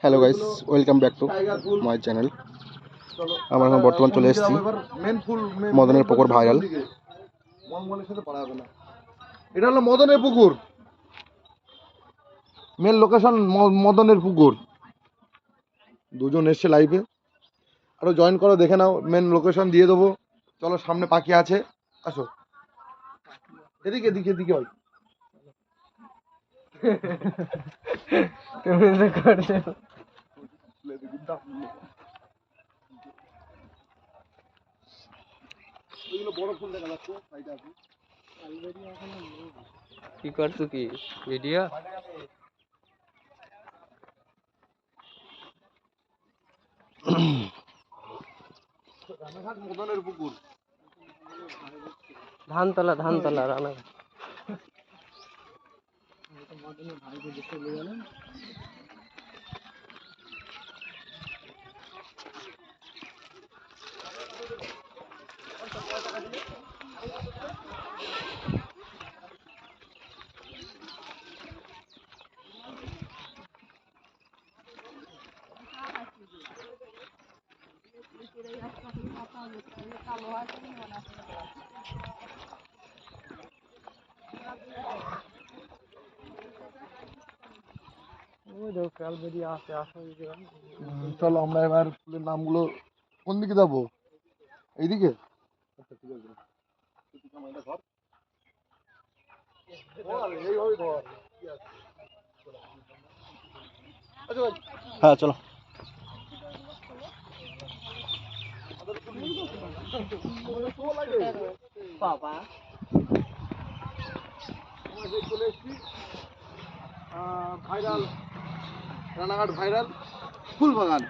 Hello guys, welcome back to my channel. আমরা এখন বর্তমান চলে এসেছি মদনের পুকুর ভাইরাল। এটা হলো মদনের পুকুর, মেন লোকেশন মদনের পুকুর। দুজন এসছে লাইভে, আরো জয়েন করো, দেখে নাও। মেন লোকেশন দিয়ে দেবো। চলো, সামনে পাখি আছে, আসো এদিকে এদিকে এদিকে হয়। বড় ফুল দেখা যাচ্ছে, সাইডে আছে। কি করছো কি ভিডিও? রানাঘাট মদনের পুকুর। ধানতলা রানাঘাট। চলো আমরা এবার ফুলের নামগুলো কোন দিকে যাবো? এইদিকে। হ্যাঁ চলো। বাবা চলে এসছি ভাইরাল, রানাঘাট ভাইরাল ফুল বাগান।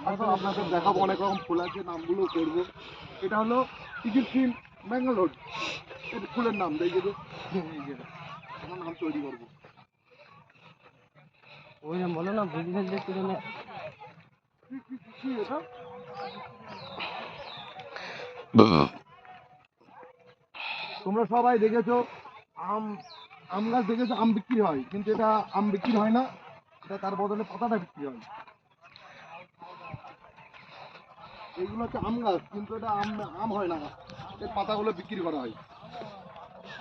আসলে আপনাদের দেখাবো, অনেক রকম ফুল আছে, নামগুলো করবো। এটা হলো টিকিট ফিল ব্যাঙ্গালোর, এটা ফুলের নাম। দেখে আমার নাম তৈরি করবো। ওই না বলো না, বুঝলে যে কিরকম কি এটা? তোমরা সবাই দেখেছো আম গাছ দেখেছো, আম বিক্রি হয়, কিন্তু এটা আম বিক্রি হয় না, এটা তার বদলে পাতাটা বিক্রি হয়। এইগুলো হচ্ছে আম গাছ, কিন্তু এটা আম হয় না, এর পাতাগুলো বিক্রি করা হয়।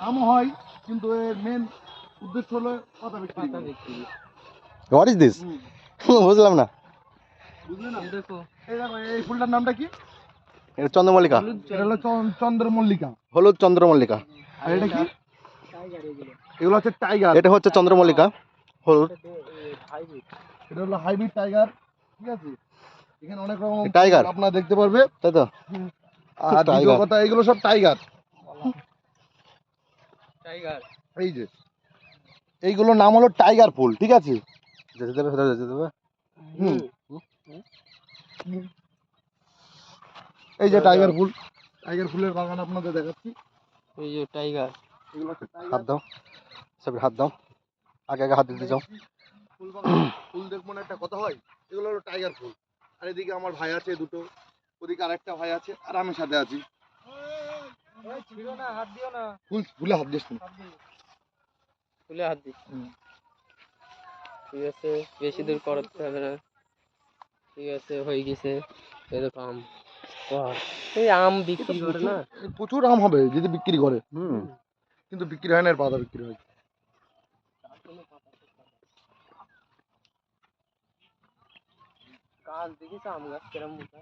আম হয়, কিন্তু এর মেন উদ্দেশ্য হলো পাতা বিক্রি করা। What is this? বুঝলাম না। বুঝলে না? এই দেখো, এই ফুলটার নামটা কি? এটা চন্দ্রমল্লিকা। এটা হলো চন্দ্রমল্লিকা। হলুদ চন্দ্রমল্লিকা। আর এটা কি? এগুলো হচ্ছে টাইগার। এটা হচ্ছে চন্দ্রমল্লিকা হলুদ। এটা হলো হাইব্রিড টাইগার, ঠিক আছে? এখানে অনেক রকম টাইগার আপনারা দেখতে পারবে, তাই তো। আর দ্বিতীয় টাইগার। কথা, এগুলো সব টাইগার। টাইগার এই যে এইগুলো নাম হলো টাইগার ফুল, ঠিক আছে? যেতে দেবে, ভেতরে যেতে দেবে। হুম। এই যে টাইগার ফুল, টাইগার ফুলের বাগান আপনাদের দেখাচ্ছি। এই যে টাইগার। এগুলো হচ্ছে হাত টাইগার দাও, সবই হাত দাও, আগে আগে হাত দিতে যাও। ফুল বাগান। ফুল দেখবো না, একটা কথা হয়। এগুলো হলো টাইগার ফুল। আর এদিকে আমার ভাই আছে দুটো, ওদিকে আরেকটা ভাই আছে, আর আমি সাথে আছি। হাত দিও না, ফুল ফুলে হাত দিস না। ফুলে হাত দিস। ঠিক আছে, বেশি দূর করতে হবে না। ঠিক আছে, হয়ে গেছে। এরকম এই আম বিক্রি করে না। প্রচুর আম হবে যদি বিক্রি করে, হুম। কিন্তু বিক্রি হয় না, এর পাতা বিক্রি হয়। গাছ দেখিস আম গাছ কিরম মোটা।